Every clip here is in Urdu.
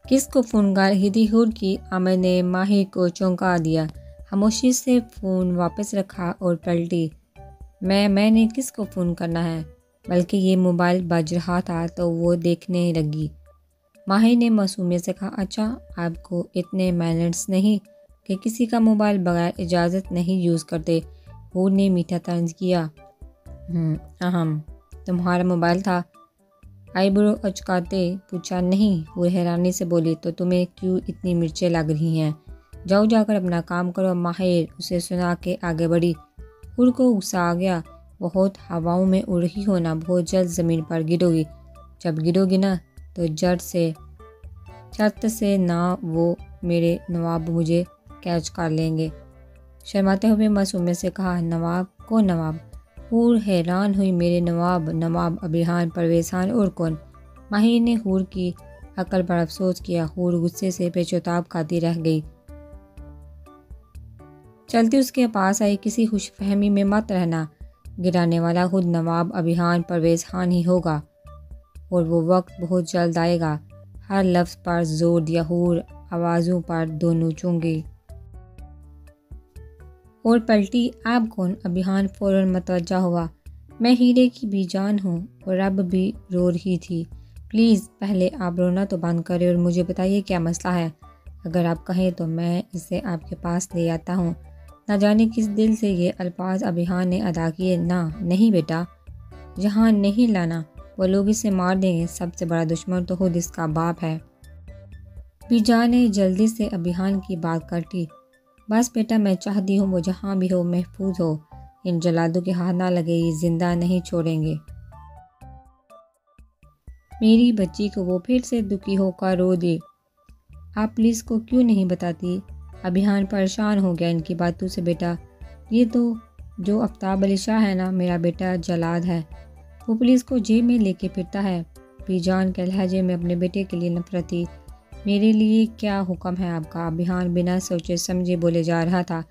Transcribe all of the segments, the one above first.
کس کو فون کر رہی تھی؟ حور کی آمد نے ماہر کو چونکا دیا۔ خاموشی سے فون واپس رکھا اور پلٹی۔ میں نے کس کو فون کرنا ہے؟ بلکہ یہ موبائل بج رہا تھا تو وہ دیکھنے لگی۔ ماہر نے معصومیت سے کہا، اچھا آپ کو اتنے مینرز نہیں کہ کسی کا موبائل بغیر اجازت نہیں یوز کرتے؟ حور نے میٹھا طنز کیا۔ تمہارا موبائل تھا؟ آئی برو اچکاتے پوچھا۔ نہیں، وہ حیرانی سے بولی۔ تو تمہیں کیوں اتنی مرچیں لگ رہی ہیں؟ جاؤ جا کر اپنا کام کرو۔ ماہر اسے سنا کے آگے بڑھی۔ حور کو غصہ آ گیا۔ بہت ہواؤں میں اڑ رہی ہو نا، بہت جلد زمین پر گرو گی۔ جب گرو گی نا تو چت سے نہ وہ میرے نواب مجھے کیچ کر لیں گے۔ شرماتے ہوئے معصومیت سے کہا، نواب؟ کون نواب؟ حور حیران ہوئی۔ میرے نواب ابھیان پرویز خان اور کون؟ ماہر نے حور کی عقل پر افسوس کیا۔ حور غصے سے پیچ و تاب کھاتی رہ گئی۔ چلتی اس کے پاس آئی، کسی خوش فہمی میں مت رہنا، گرانے والا خود نواب ابھیان پرویز خان ہی ہوگا، اور وہ وقت بہت جلد آئے گا۔ ہر لفظ پر زور دیا۔ حور آوازوں پر دونوں چونکی اور پلٹی۔ آپ کون؟ ابھیان فوراً متوجہ ہوا۔ میں ہیرے کی بی جان ہوں، اور اب بھی رو رہی تھی۔ پلیز پہلے آپ رونا تو بند کریں اور مجھے بتائیے کیا مسئلہ ہے۔ اگر آپ کہیں تو میں اسے آپ کے پاس لے آتا ہوں۔ نہ جانے کس دل سے یہ الفاظ ابھیان نے ادا کیے۔ نہیں بیٹا، یہاں نہیں لانا، وہ لوگ اسے مار دیں گے۔ سب سے بڑا دشمن تو خود اس کا باپ ہے۔ بی جان نے جلدی سے ابھیان کی بات کاٹی۔ بس بیٹا، میں چاہتی ہوں وہ جہاں بھی ہو محفوظ ہو، ان جلادوں کے ہاتھ نہ لگے، یہ زندہ نہیں چھوڑیں گے۔ میری بچی کو وہ پھر سے دکھی ہو کر رو دی۔ آپ پولیس کو کیوں نہیں بتاتی؟ ابھیان پریشان ہو گیا ان کی باتوں سے۔ بیٹا، یہ تو جو آفتاب علی شاہ ہے نا، میرا بیٹا جلاد ہے، وہ پولیس کو جیب میں لے کے پھرتا ہے۔ بی جان کے لہجے میں اپنے بیٹے کے لیے نفرت تھی۔ میرے لیے کیا حکم ہے آپ کا؟ ابھیان بنا سوچے سمجھے بولے جا رہا تھا،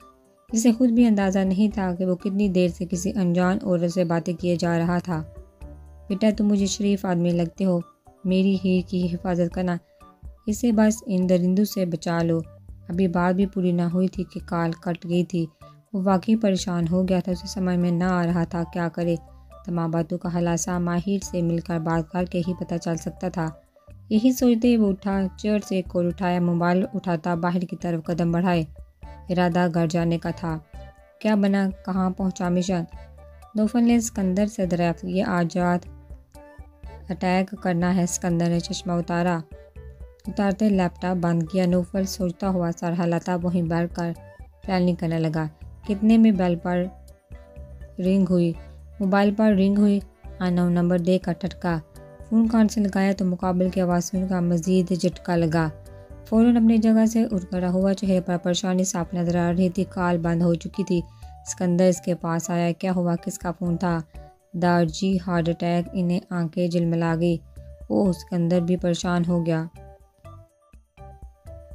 جسے خود بھی اندازہ نہیں تھا کہ وہ کتنی دیر سے کسی انجان عورت سے باتیں کیے جا رہا تھا۔ بیٹا، تم مجھے شریف آدمی لگتے ہو، میری ہیر کی حفاظت کرنا، اسے بس ان درندوں سے بچا لو۔ ابھی بات بھی پوری نہ ہوئی تھی کہ کال کٹ گئی تھی۔ وہ واقعی پریشان ہو گیا تھا، اسے سمجھ میں نہ آ رہا تھا کیا کرے۔ تمام باتوں کا خلاصہ ماہر سے مل کر بات کر کے ہی پتہ چل سکتا تھا۔ یہی سوچتے وہ اٹھا، چیئر سے کال اٹھایا، موبائل اٹھاتا باہر کی طرف قدم بڑھائے۔ ارادہ گھر جانے کا تھا۔ کیا بنا؟ کہاں پہنچا مشن؟ نوفل نے سکندر سے دریافت کیا۔ آج رات اٹیک کرنا ہے۔ سکندر نے چشمہ اتارتے لیپ ٹاپ بند کیا۔ نوفل سوچتا ہوا سر ہلاتا وہیں بیٹھ کر پلاننگ کرنے لگا۔ کتنے میں بیل پر رنگ ہوئی، موبائل پر رنگ ہوئی۔ انون نمبر دیکھ کر ٹھٹکا۔ فون کان سے لگایا تو مقابل کی آواز سن کر مزید جھٹکا لگا۔ فوراً اپنی جگہ سے اٹھ کھڑا ہوا، چہرے پر پریشانی صاف نظر آ رہی تھی۔ کال بند ہو چکی تھی۔ سکندر اس کے پاس آیا۔ کیا ہوا؟ کس کا فون تھا؟ دارجی ہارٹ اٹیک۔ انہیں آنکھیں جلملا گئی۔ سکندر بھی پریشان ہو گیا۔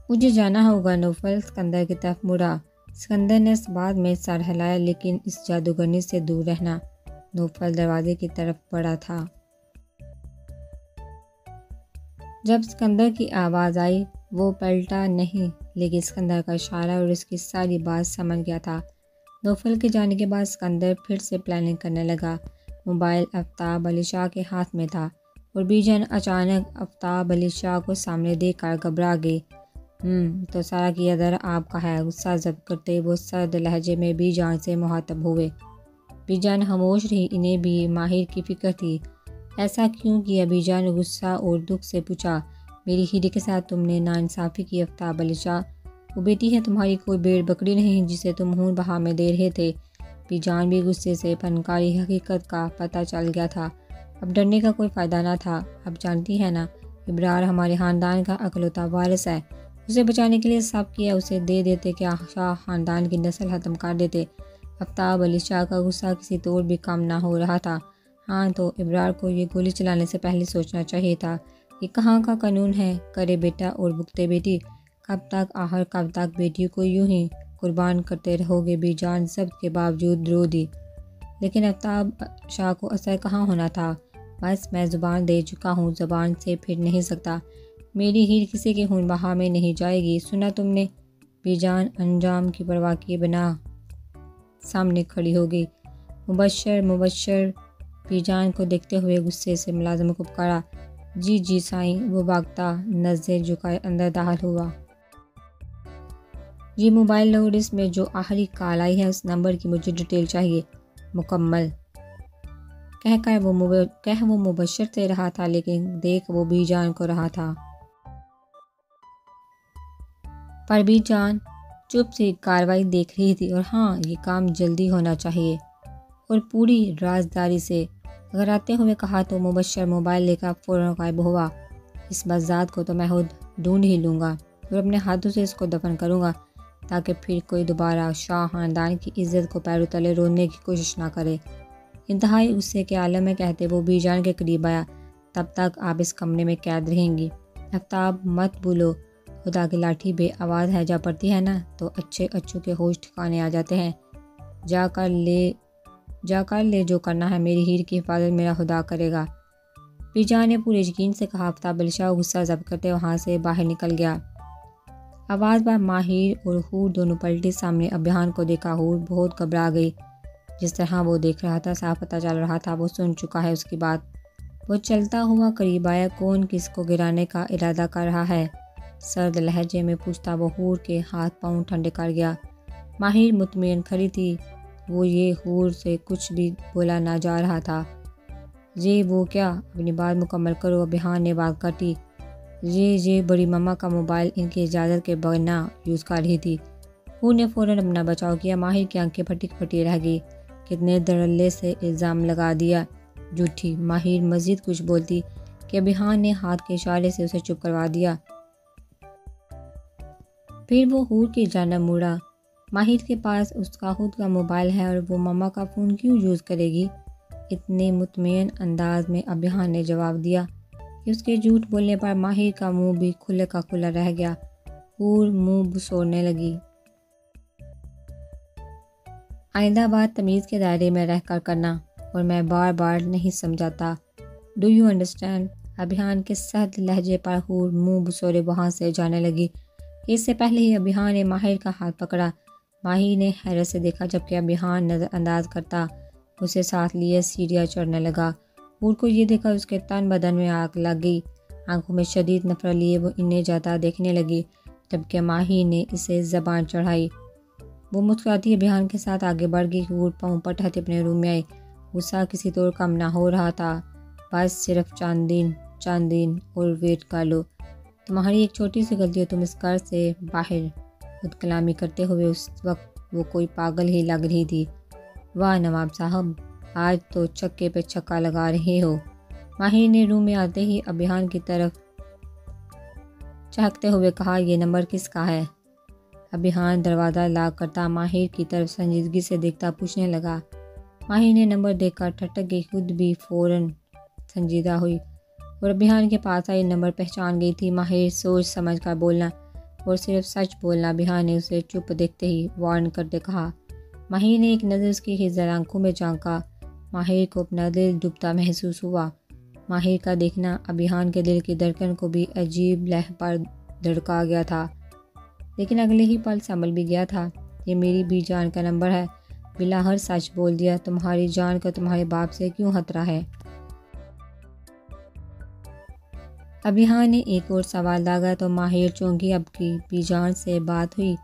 مجھے جانا ہوگا نوفل سکندر کی طرف مڑا۔ سکندر نے اس بات میں سر ہلایا، لیکن اس جادوگرنی سے دور رہنا۔ نوفل دروازے کی طرف بڑھا تھا۔ جب سکندر کی آواز آئی، وہ پلٹا نہیں، لیکن سکندر کا اشارہ اور اس کی ساری بات سمجھ گیا تھا۔ نوفل کے جانے کے بعد سکندر پھر سے پلاننگ کرنے لگا۔ موبائل آفتاب علی شاہ کے ہاتھ میں تھا، اور بی جان اچانک آفتاب علی شاہ کو سامنے دیکھ کر گھبرا گئی۔ تو سارا کیا ذرا آپ کا ہے۔ غصہ ضبط کرتے وہ سرد لہجے میں بی جان سے مخاطب ہوئے۔ بی جان خاموش رہی۔ انہیں بھی ماہر کی فکر تھی۔ ایسا کیوں کیا؟ بی جان نے غصہ اور دکھ سے پوچھا۔ میری ہیرے کے ساتھ تم نے ناانصافی کی آفتاب علی شاہ۔ وہ بیٹی ہے تمہاری، کوئی بھیڑ بکری نہیں جسے تم خون بہا میں دے رہے تھے۔ بی جان بھی غصے سے فنکاری حقیقت کا پتہ چل گیا تھا۔ اب ڈرنے کا کوئی فائدہ نہ تھا۔ اب جانتی ہے نا، ابرار ہمارے خاندان کا اکلوتا وارث ہے۔ اسے بچانے کے لیے سب کیا، اسے دے دیتے کہ شاہ خاندان کی نسل ختم کر دیتے۔ آفتاب علی شاہ کا غصہ کسی طور بھی کم نہ ہو رہا تھا۔ تو ابرار کو یہ گولی چلانے سے پہلے سوچنا چاہیے تھا۔ یہ کہاں کا قانون ہے؟ کرے بیٹا اور بھگتے بیٹی۔ کب تک بیٹی کو یوں ہی قربان کرتے رہو گے؟ بی جان ضبط کے باوجود رو دی۔ لیکن آفتاب شاہ کو اثر کہاں ہونا تھا؟ بس میں زبان دے چکا ہوں، زبان سے پھر نہیں سکتا۔ میری ہیر کسی کے خون بہا میں نہیں جائے گی، سنا تم نے؟ بی جان انجام کی پرواہ کیے بنا سامنے کھڑی ہو گئی۔ مبشر مبشر بی جان کو دیکھتے ہوئے غصے سے ملازم کو پکارا۔ جی جی سائیں، وہ بھاگتا نظر جھکائے اندر داخل ہوا۔ یہ موبائل لو، اس میں جو آخری کال آئی ہے اس نمبر کی مجھے ڈیٹیل چاہیے، مکمل۔ کہہ وہ مبشر سے رہا تھا، لیکن دیکھ وہ بی جان کو رہا تھا۔ پر بی جان چپ سی کاروائی دیکھ رہی تھی، اور ہاں یہ کام جلدی ہونا چاہیے اور پوری رازداری سے۔ گھراتے ہوئے کہا تو مبشر موبائل لے کر فوراً غائب ہوا۔ اس بذات کو تو میں خود ڈھونڈ ہی لوں گا اور اپنے ہاتھوں سے اس کو دفن کروں گا، تاکہ پھر کوئی دوبارہ شاہ خاندان کی عزت کو پیروں تلے روننے کی کوشش نہ کرے۔ انتہائی غصے کے عالم میں کہتے وہ بی جان کے قریب آیا۔ تب تک آپ اس کمرے میں قید رہیں گی۔ آفتاب مت بھولو، خدا کی لاٹھی بے آواز ہے، جا پڑتی ہے نا تو اچھے اچھوں کے ہوش ٹھکانے آ جاتے ہیں۔ جا کر لے جو کرنا ہے، میری ہیر کی حفاظت میرا خدا کرے گا۔ بی جان نے پورے یقین سے کہا۔ آفتاب علی شاہ غصہ ضبط کرتے وہاں سے باہر نکل گیا۔ آواز پر ماہر اور حور دونوں پلٹی سامنے ابھیان کو دیکھا۔ حور بہت گھبرا گئی، جس طرح وہ دیکھ رہا تھا صاف پتہ چل رہا تھا وہ سن چکا ہے اس کی بات۔ وہ چلتا ہوا قریب آیا۔ کون کس کو گرانے کا ارادہ کر رہا ہے؟ سرد لہجے میں پوچھتا وہ حور کے ہاتھ پاؤں ٹھنڈے کر گیا۔ ماہر مطمئن کھڑی تھی، وہ یہ حور سے کچھ بھی بولا نہ جا رہا تھا۔ یہ وہ کیا؟ اپنی بات مکمل کرو، ابھیان نے بات کاٹی۔ یہ بڑی ماما کا موبائل ان کی اجازت کے بغیر یوز کر رہی تھی۔ حور نے فوراً اپنا بچاؤ کیا۔ ماہر کی آنکھیں پھٹی پھٹی رہ گئی، کتنے دھڑلے سے الزام لگا دیا، جھوٹی۔ ماہر مزید کچھ بولتی کہ ابھیان نے ہاتھ کے اشارے سے اسے چپ کروا دیا۔ پھر وہ حور کی جانب مڑا۔ ماہر کے پاس اس کا خود کا موبائل ہے اور وہ ماما کا فون کیوں یوز کرے گی؟ اتنے مطمئن انداز میں ابھیان نے جواب دیا کہ اس کے جھوٹ بولنے پر ماہر کا منہ بھی کھلے کا کھلا رہ گیا۔ حور منہ بسوڑنے لگی۔ آئندہ بات تمیز کے دائرے میں رہ کر کرنا، اور میں بار بار نہیں سمجھاتا۔ Do you understand? ابھیان کے سخت لہجے پر حور منہ بسوڑے وہاں سے جانے لگی۔ اس سے پہلے ہی ابھیان نے ماہر کا ہاتھ پکڑا۔ ماہر نے حیرت سے دیکھا، جبکہ ابھیان نظر انداز کرتا اسے ساتھ لیے سیڑھیاں چڑھنے لگا۔ حور کو یہ دیکھا اس کے تن بدن میں آگ لگ گئی۔ آنکھوں میں شدید نفرت لیے وہ انہیں جاتا دیکھنے لگی، جبکہ ماہر نے اسے زبان چڑھائی۔ وہ مسکراتی ابھیان کے ساتھ آگے بڑھ گئی۔ حور پاؤں پٹھاتے اپنے روم میں آئی۔ غصہ کسی طور کم نہ ہو رہا تھا۔ بس صرف چند دن اور ویٹ کر لو، تمہاری ایک چھوٹی سی غلطی اور تم اس گھر سے باہر۔ خود کلامی کرتے ہوئے اس وقت وہ کوئی پاگل ہی لگ رہی تھی۔ واہ نواب صاحب، آج تو چھکے پہ چھکا لگا رہے ہو۔ ماہر نے روم میں آتے ہی ابھیان کی طرف چہکتے ہوئے کہا، یہ نمبر کس کا ہے؟ ابھیان دروازہ لاک کرتا ماہر کی طرف سنجیدگی سے دیکھتا پوچھنے لگا۔ ماہر نے نمبر دیکھ کر ٹھٹک گئی، خود بھی فوراً سنجیدہ ہوئی اور ابھیان کے پاس آئی نمبر پہچان گئی تھی۔ ماہر سوچ سمجھ کر بولنا اور صرف سچ بولنا۔ ابھیان نے اسے چپ دیکھتے ہی وارن کرتے کہا۔ ماہر نے ایک نظر اس کی خیزر آنکھوں میں جھانکا۔ ماہر کو اپنا دل ڈوبتا محسوس ہوا۔ ماہر کا دیکھنا ابھیان کے دل کی دھڑکن کو بھی عجیب لہر پر دھڑکا گیا تھا، لیکن اگلے ہی پل سنبھل بھی گیا تھا۔ یہ میری بی جان کا نمبر ہے، بلاخر سچ بول دیا۔ تمہاری جان کا تمہارے باپ سے کیوں خطرہ ہے؟ ابھیان نے ایک اور سوال داغا تو ماہر چونکی۔ اب کی بی جان سے بات ہوئی؟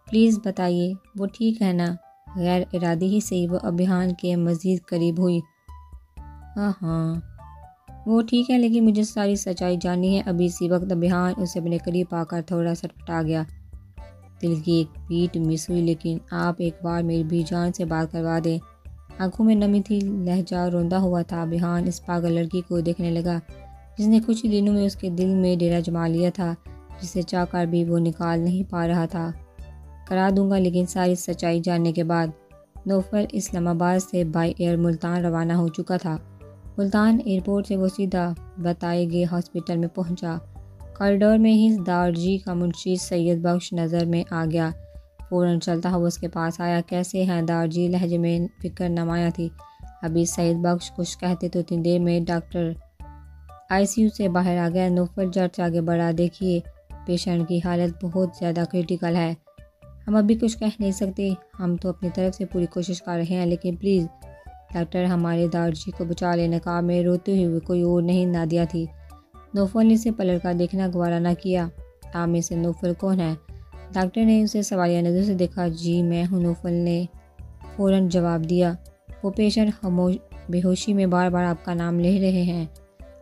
پلیز بتائیے، وہ ٹھیک ہے نا؟ غیر ارادی ہی صحیح وہ ابھیان کے مزید قریب ہوئی۔ ہاں وہ ٹھیک ہے، لیکن مجھے ساری سچائی جاننی ہے ابھی اسی وقت۔ ابھیان اسے اپنے قریب آ کر تھوڑا سٹپٹا گیا۔ دل کی ایک بیٹ مس ہوئی، لیکن آپ ایک بار میری بی جان سے بات کروا دیں۔ آنکھوں میں نمی تھی، لہجہ روندا ہوا تھا۔ ابھیان اس پاگل لڑکی کو دیکھنے لگا جس نے کچھ ہی دنوں میں اس کے دل میں ڈیرا جما لیا تھا، جسے چاہ کر بھی وہ نکال نہیں پا رہا تھا۔ کرا دوں گا، لیکن ساری سچائی جاننے کے بعد۔ نوفل اسلام آباد سے بائی ایئر ملتان روانہ ہو چکا تھا۔ ملتان ایئرپورٹ سے وہ سیدھا بتائے گئے ہاسپٹل میں پہنچا۔ کوریڈور میں ہی دارجی کا منشی سید بخش نظر میں آ گیا۔ فوراً چلتا ہوا اس کے پاس آیا۔ کیسے ہیں دارجی؟ لہجے میں فکر نمایاں تھی۔ ابھی سید بخش کچھ کہتے تو اتنی دیر میں ڈاکٹر آئی سی یو سے باہر آ گیا۔ نوفل جٹ آگے بڑھا، دیکھیے پیشنٹ کی حالت بہت زیادہ کریٹیکل ہے، ہم ابھی کچھ کہہ نہیں سکتے، ہم تو اپنی طرف سے پوری کوشش کر رہے ہیں، لیکن پلیز ڈاکٹر ہمارے دارجی کو بچا لینے کا۔ میں روتے ہوئے، کوئی اور نہیں نادیہ تھی۔ نوفل نے اسے پلٹ کر دیکھنا گوارا نہ کیا۔ آپ میں سے نوفل کون ہے؟ ڈاکٹر نے اسے سوالیہ نظر سے دیکھا۔ جی میں ہوں، نوفل نے فوراً جواب دیا۔ وہ پیشنٹ بے ہوشی میں بار بار آپ کا نام لے رہے ہیں،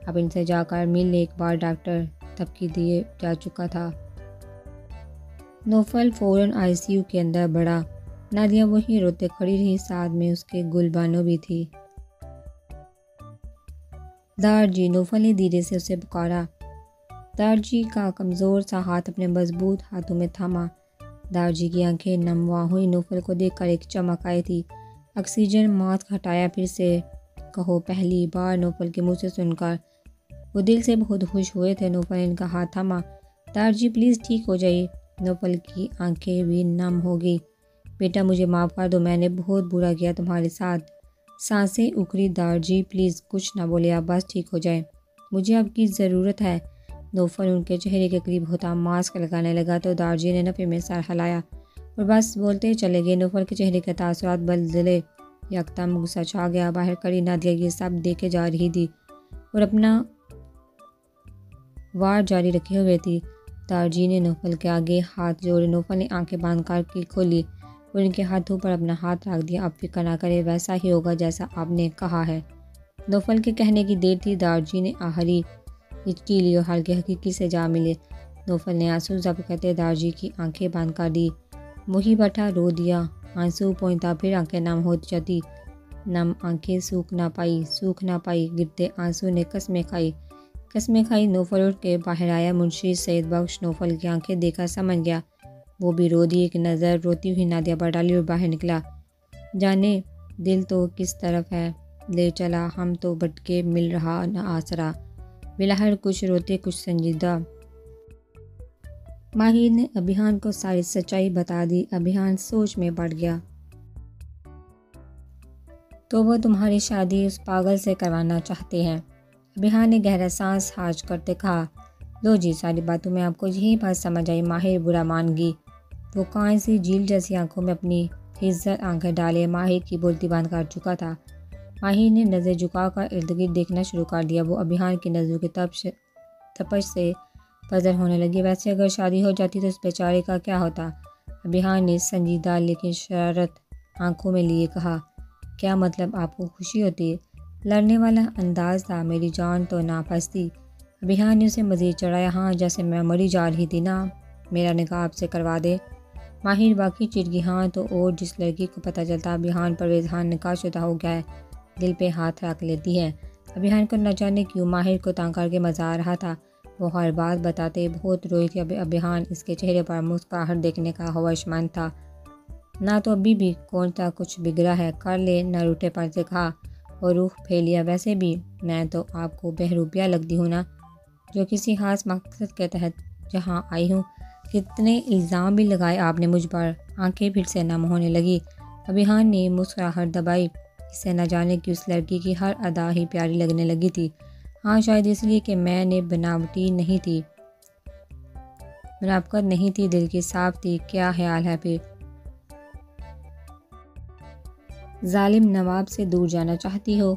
آپ ان سے جا کر مل لیں ایک بار، ڈاکٹر دھمکی دیے جا چکا تھا۔ نوفل فوراً آئی سی یو کے اندر بڑھا۔ نادیہ وہیں روتے کھڑی رہی، ساتھ میں اس کے گل بانو بھی تھی۔ دارجی، نوفل نے دھیرے سے اسے پکارا۔ دارجی کا کمزور سا ہاتھ اپنے مضبوط ہاتھوں میں تھاما۔ دارجی کی آنکھیں نمواں ہوئی، نوفل کو دیکھ کر ایک چمک آئی تھی۔ آکسیجن ماسک ہٹایا۔ پھر سے کہو، پہلی بار نوفل کے منہ سے سن کر وہ دل سے بہت خوش ہوئے تھے۔ نوفل نے ان کا ہاتھ تھاما۔ دارجی پلیز ٹھیک ہو جائیے۔ نوفل کی آنکھیں بھی نم ہو گئی۔ بیٹا مجھے معاف کر دو، میں نے بہت برا کیا تمہارے ساتھ۔ سانسیں اکھڑی۔ دارجی پلیز کچھ نہ بولے، آپ بس ٹھیک ہو جائیں، مجھے آپ کی ضرورت ہے۔ نوفل ان کے چہرے کے قریب ہوتا ماسک لگانے لگا تو دارجی نے نفی میں سر ہلایا اور بس بولتے چلے گئے۔ نوفل کے چہرے کے تاثرات بدلے، یکدم غصہ چھا گیا۔ باہر کھڑی نادیہ یہ سب دیکھے جا رہی تھی اور اپنا وار جاری رکھے ہوئے تھی۔ دارجی نے نوفل کے آگے ہاتھ جوڑے۔ نوفل نے آنکھیں باندھ کر کھولی اور ان کے ہاتھوں پر اپنا ہاتھ رکھ دیا۔ آپ فکر نہ کریں، ویسا ہی ہوگا جیسا آپ نے کہا ہے۔ نوفل کے کہنے کی دیر تھی۔ دارجی نے آخری ہچکی لی اور ہلکے حقیقی سے جا ملے۔ نوفل نے آنسو ضبط کرتے دارجی کی آنکھیں بند کر دی۔ وہی بیٹھا رو دیا۔ آنسو پوئنتا، پھر آنکھیں نم ہو جاتی۔ نم آنکھیں سوکھ نہ پائی۔ گرتے آنسو نے قسمیں کھائی۔ نوفل اٹھ کے باہر آیا۔ منشی سعید بخش نوفل کی آنکھیں دیکھ کر سمجھ گیا، وہ بھی رو دی۔ ایک نظر روتی ہوئی نادیہ پر ڈالی اور باہر نکلا۔ جانے دل تو کس طرف ہے لے چلا، ہم تو بھٹکے مل رہا نہ آسرا۔ بلاہر کچھ روتے کچھ سنجیدہ۔ ماہر نے ابھیان کو ساری سچائی بتا دی۔ ابھیان سوچ میں پڑ گیا۔ تو وہ تمہاری شادی اس پاگل سے کروانا چاہتے ہیں؟ ابھیان نے گہرا سانس خارج کرتے کہا۔ لو جی، ساری باتوں میں آپ کو یہی بات سمجھ آئی۔ ماہر برا مان گئی۔ وہ کان سی جھیل جیسی آنکھوں میں اپنی حسر آنکھیں ڈالے ماہر کی بولتی بند کر چکا تھا۔ ماہر نے نظر جھکا کر ارد گرد دیکھنا شروع کر دیا۔ وہ ابھیان کی نظروں کی تپش سے پزر ہونے لگی۔ ویسے اگر شادی ہو جاتی تو اس بیچارے کا کیا ہوتا؟ ابھیان نے سنجیدہ لیکن شرارت آنکھوں میں لیے کہا۔ کیا مطلب؟ آپ کو خوشی ہوتی؟ لڑنے والا انداز تھا۔ میری جان تو نہ پھنستی۔ ابھیان نے اسے مزید چڑھایا۔ ہاں، جیسے میں مری جا رہی تھی نا، میرا نکاح آپ سے کروا دے۔ ماہر باقی چڑ گئی۔ ہاں تو اور جس لڑکی کو پتہ چلتا ابھیان پرویز خان نکاح شدہ ہو گیا ہے، دل پہ ہاتھ رکھ لیتی ہے۔ ابھیان کو نہ جانے کیوں ماہر کو تنگ کر کے مزہ آ رہا تھا۔ وہ ہر بات بتاتے بہت روئی تھی۔ ابھیان اس کے چہرے پر مسکراہٹ دیکھنے کا خواہشمند تھا۔ نہ تو ابھی بھی کون سا کچھ بگڑا ہے، کر لے نہ روٹے پر سے کہا اور رخ پھیلیا۔ ویسے بھی میں تو آپ کو بہروپیہ لگتی ہوں نا، جو کسی خاص مقصد کے تحت یہاں آئی ہوں۔ کتنے الزام بھی لگائے آپ نے مجھ پر۔ آنکھیں پھر سے نم ہونے لگی۔ ابھیان نے مسکراہٹ دبائی۔ اسے نہ جانے کہ اس لڑکی کی ہر ادا ہی پیاری لگنے لگی تھی۔ ہاں، شاید اس لیے کہ میں نے منافقت نہیں تھی، دل کی صاف تھی۔ کیا خیال ہے پھر؟ ظالم نواب سے دور جانا چاہتی ہو؟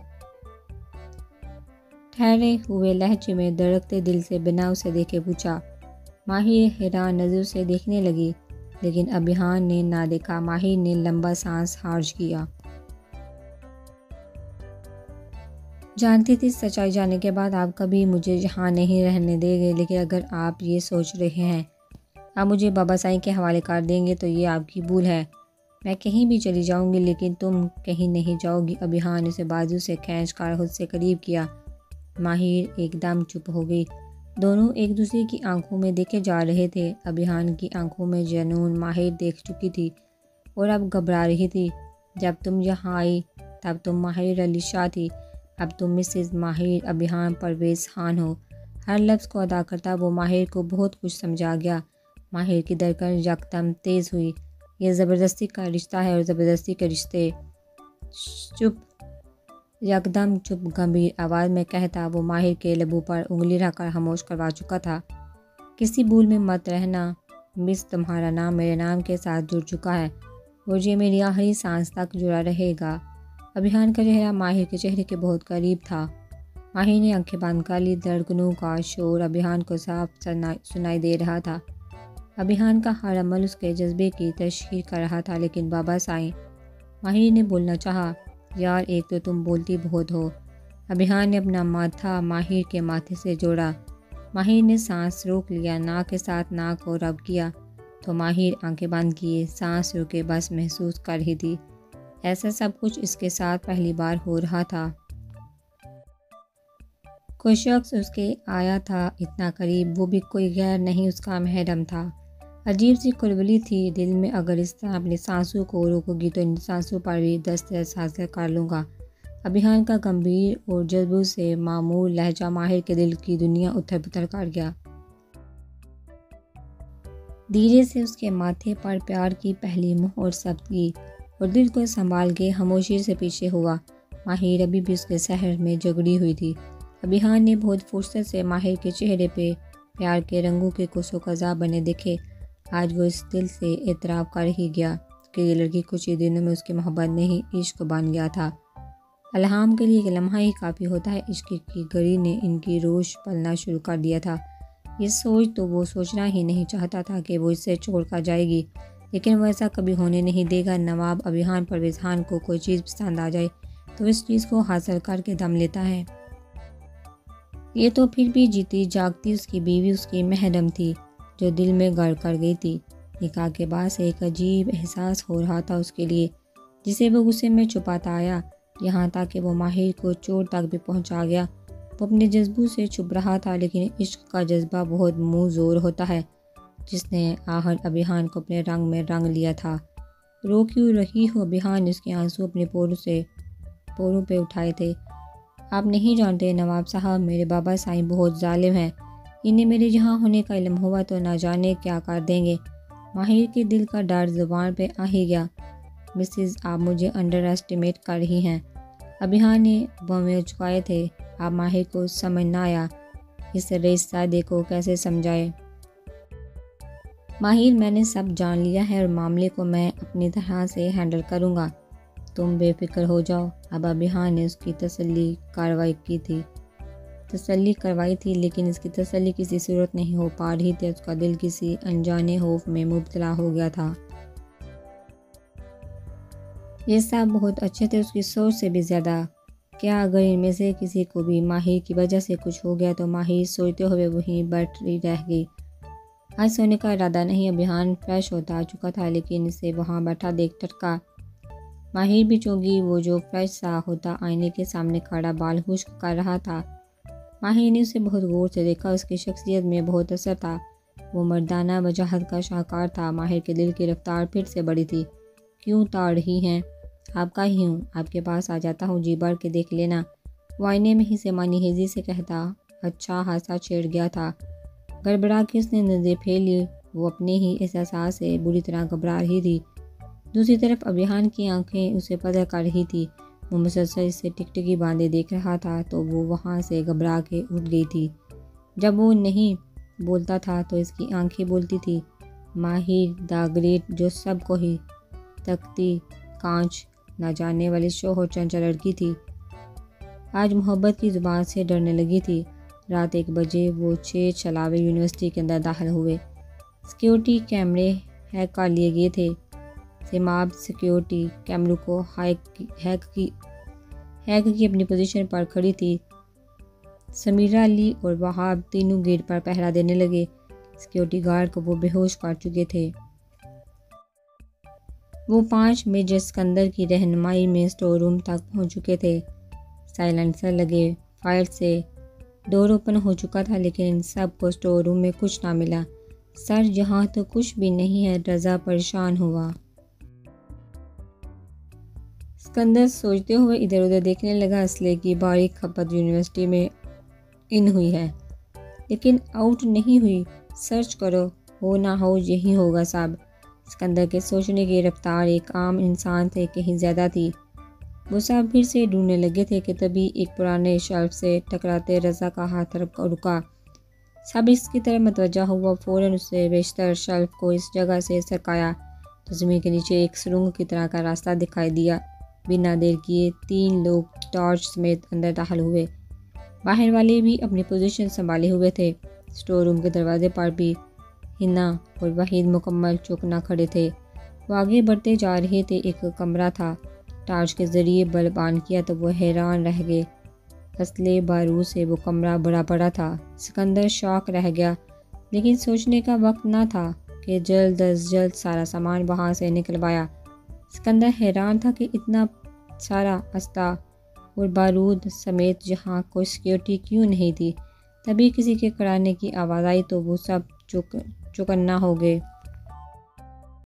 ٹھہرے ہوئے لہجے میں دھڑکتے دل سے بنا اسے دیکھے پوچھا۔ ماہر حیران نظر سے دیکھنے لگی، لیکن ابھیان نے نہ دیکھا۔ ماہر نے لمبا سانس خارج کیا۔ جانتی تھی سچائی جاننے کے بعد آپ کبھی مجھے یہاں نہیں رہنے دیں گے، لیکن اگر آپ یہ سوچ رہے ہیں آپ مجھے بابا سائیں کے حوالے کر دیں گے تو یہ آپ کی بھول ہے۔ میں کہیں بھی چلی جاؤں گی لیکن تم کہیں نہیں جاؤ گی۔ ابھیان اسے بازو سے کھینچ کر خود سے قریب کیا۔ ماہر ایک دم چپ ہو گئی۔ دونوں ایک دوسرے کی آنکھوں میں دیکھے جا رہے تھے۔ ابھیان کی آنکھوں میں جنون ماہر دیکھ چکی تھی اور اب گھبرا رہی تھی۔ جب تم یہاں آئی تب تم ماہر علی شاہ تھی، اب تم مسز ماہر ابھیان پرویز خان ہو۔ ہر لفظ کو ادا کرتا وہ ماہر کو بہت کچھ سمجھا گیا۔ ماہر کی دھڑکن یکدم تیز ہوئی۔ یہ زبردستی کا رشتہ ہے اور زبردستی کے رشتے۔ چپ یکدم چپ گمبھیر آواز میں کہتا وہ ماہر کے لبوں پر انگلی رکھ کر خاموش کروا چکا تھا۔ کسی بھول میں مت رہنا مس، تمہارا نام میرے نام کے ساتھ جڑ چکا ہے اور یہ میری آخری سانس تک جڑا رہے گا۔ ابھیان کا چہرہ ماہر کے چہرے کے بہت قریب تھا۔ ماہر نے آنکھیں بند کر لی۔ دھڑکنوں کا شور ابھیان کو صاف سنائی دے رہا تھا۔ ابھیان کا ہر عمل اس کے جذبے کی تشہیر کر رہا تھا۔ لیکن بابا سائیں، ماہر نے بولنا چاہا، یار ایک تو تم بولتی بہت ہو۔ ابھیان نے اپنا ماتھا ماہر کے ماتھے سے جوڑا۔ ماہر نے سانس روک لیا، ناک کے ساتھ ناک کو رب کیا تو ماہر آنکھیں بند کیے، سانس روکے بس محسوس کر رہی تھی۔ ایسا سب کچھ اس کے ساتھ پہلی بار ہو رہا تھا۔ کوئی شخص اس کے آیا تھا اتنا قریب، وہ بھی کوئی غیر نہیں، اس کا محرم تھا۔ عجیب سی کھلبلی تھی دل میں، اگر اس طرح اپنی سانسوں کو روکو گی تو ان سانسوں پر بھی دسترس حاصل کر لوں گا۔ ابھیان کا گمبھیر اور جذبوں سے معمور لہجہ ماہر کے دل کی دنیا اتھل پتھل کر گیا۔ دھیرے سے اس کے ماتھے پر پیار کی پہلی مہر ثبت کی اور دل کو سنبھال کے خاموشی سے پیچھے ہوا۔ ماہر ابھی بھی اس کے سحر میں جگڑی ہوئی تھی۔ ابھیان نے بہت فرصت سے ماہر کے چہرے پہ پیار کے رنگوں کے کوس و قزح بنے دیکھے۔ آج وہ اس دل سے اعتراف کر ہی گیا کہ یہ لڑکی کچھ ہی دنوں میں اس کی محبت نہیں عشق بن گیا تھا۔ الہام کے لیے ایک لمحہ ہی کافی ہوتا ہے۔ عشق کی گڑی نے ان کی روش پلنا شروع کر دیا تھا۔ یہ سوچ تو وہ سوچنا ہی نہیں چاہتا تھا کہ وہ اسے چھوڑ کر جائے گی، لیکن وہ ایسا کبھی ہونے نہیں دے گا۔ نواب ابھیان پرویز خان کو کوئی چیز پسند آ جائے تو اس چیز کو حاصل کر کے دم لیتا ہے۔ یہ تو پھر بھی جیتی جاگتی اس کی بیوی، اس کی محرم تھی جو دل میں گڑ کر گئی تھی۔ نکاح کے بعد سے ایک عجیب احساس ہو رہا تھا اس کے لیے، جسے وہ غصے میں چھپاتا آیا، یہاں تک کہ وہ ماہر کو چوٹ تک بھی پہنچا گیا۔ وہ اپنے جذبوں سے چھپ رہا تھا، لیکن عشق کا جذبہ بہت منہ زور ہوتا ہے، جس نے آخر ابھیان کو اپنے رنگ میں رنگ لیا تھا۔ رو کیوں رہی ہو؟ ابھیان نے اس کے آنسو اپنے پوروں پہ اٹھائے تھے۔ آپ نہیں جانتے نواب صاحب، میرے بابا سائیں بہت ظالم ہیں، انہیں میرے یہاں ہونے کا علم ہوا تو نہ جانے کیا کر دیں گے۔ ماہر کے دل کا ڈر زبان پہ آ ہی گیا۔ مسز، آپ مجھے انڈر ایسٹیمیٹ کر رہی ہیں۔ ابھیان نے بھویں چکائے تھے۔ آپ ماہر کو سمجھ نہ آیا، اس رئیس زادے کو کیسے سمجھائے؟ ماہر، میں نے سب جان لیا ہے اور معاملے کو میں اپنی طرح سے ہینڈل کروں گا، تم بے فکر ہو جاؤ۔ اب ابھیان نے اس کی تسلی کروائی تھی، لیکن اس کی تسلی کسی صورت نہیں ہو پا رہی تھی۔ اس کا دل کسی انجانے خوف میں مبتلا ہو گیا تھا۔ یہ سب بہت اچھے تھے، اس کی سوچ سے بھی زیادہ۔ کیا اگر ان میں سے کسی کو بھی ماہر کی وجہ سے کچھ ہو گیا تو؟ ماہر سوچتے ہوئے وہیں بیٹھی رہ گئی۔ آج سونے کا ارادہ نہیں۔ ابھیان فریش ہوتا آ چکا تھا، لیکن اسے وہاں بیٹھا دیکھ ٹھٹکا۔ ماہر بھی چونکہ وہ جو فریش سا ہوتا آئینے کے سامنے کھڑا بال خشک کر رہا تھا۔ ماہر نے اسے بہت غور سے دیکھا، اس کی شخصیت میں بہت اثر تھا، وہ مردانہ وجاہت کا شاہکار تھا۔ ماہر کے دل کی رفتار پھر سے بڑھی تھی۔ کیوں تاڑ رہی ہیں؟ آپ کا ہی ہوں، آپ کے پاس آ جاتا ہوں، جی بڑھ کے دیکھ لینا، وہ آئینے میں ہی سے مانی ہیزی سے کہتا۔ اچھا حادثہ چھڑ گیا تھا۔ گڑبڑا کے اس نے نظریں پھیر لی، وہ اپنے ہی احساسات سے بری طرح گھبرا رہی تھی۔ دوسری طرف ابھیان کی آنکھیں اسے پتہ کر رہی تھی، وہ مسلسل اسے ٹکٹکی باندھے دیکھ رہا تھا، تو وہ وہاں سے گھبرا کے اٹھ گئی تھی۔ جب وہ نہیں بولتا تھا تو اس کی آنکھیں بولتی تھی۔ ماہر دا گریٹ، جو سب کو ہی تکتی کانچ نہ جاننے والی شوہر چنچل لڑکی تھی، آج محبت کی زبان سے ڈرنے لگی تھی۔ رات 1 بجے وہ 6 چھلاوے یونیورسٹی کے اندر داخل ہوئے۔ سیکیورٹی کیمرے ہیک کر لیے گئے تھے۔ سیماب سیکیورٹی کیمروں کو ہیک کی اپنی پوزیشن پر کھڑی تھی۔ سمیرہ، علی اور وہاب تینوں گیٹ پر پہرا دینے لگے۔ سیکیورٹی گارڈ کو وہ بے ہوش کر چکے تھے۔ وہ 5 میجر سکندر کی رہنمائی میں اسٹور روم تک پہنچ چکے تھے۔ سائلنسر لگے، فائر سے ڈور اوپن ہو چکا تھا، لیکن ان سب کو اسٹور روم میں کچھ نہ ملا۔ سر، جہاں تو کچھ بھی نہیں ہے۔ رضا پریشان ہوا۔ سکندر سوچتے ہوئے ادھر ادھر دیکھنے لگا۔ اسلحے کی باریک کھپت یونیورسٹی میں ان ہوئی ہے، لیکن آؤٹ نہیں ہوئی۔ سرچ کرو، ہو نہ ہو یہی ہوگا سب۔ سکندر کے سوچنے کی رفتار ایک عام انسان سے کہیں زیادہ تھی۔ وہ سب پھر سے ڈھونڈنے لگے تھے کہ تبھی ایک پرانے شیلف سے ٹکراتے رضا کا ہاتھ رکا۔ سب اس کی طرف متوجہ ہوا، فوراً اس سے بیشتر شیلف کو اس جگہ سے سرکایا تو زمین کے نیچے ایک سرنگ کی طرح کا راستہ دکھائی دیا۔ بنا دیر کیے 3 لوگ ٹارچ سمیت اندر داخل ہوئے۔ باہر والے بھی اپنی پوزیشن سنبھالے ہوئے تھے۔ اسٹور روم کے دروازے پر بھی ہنا اور وحید مکمل چوکنا کھڑے تھے۔ وہ آگے بڑھتے جا رہے تھے۔ ایک کمرہ تھا۔ ٹارچ کے ذریعے بلب آن کیا تو وہ حیران رہ گئے۔ اسلحے بارود سے وہ کمرہ بڑا تھا۔ سکندر شاک رہ گیا، لیکن سوچنے کا وقت نہ تھا کہ جلد از جلد سارا سامان وہاں سے نکلوایا۔ سکندر حیران تھا کہ اتنا سارا اسلحہ اور بارود سمیت جہاں کوئی سیکیورٹی کیوں نہیں تھی۔ تبھی کسی کے کڑانے کی آواز آئی تو وہ سب چوکنا ہو گئے۔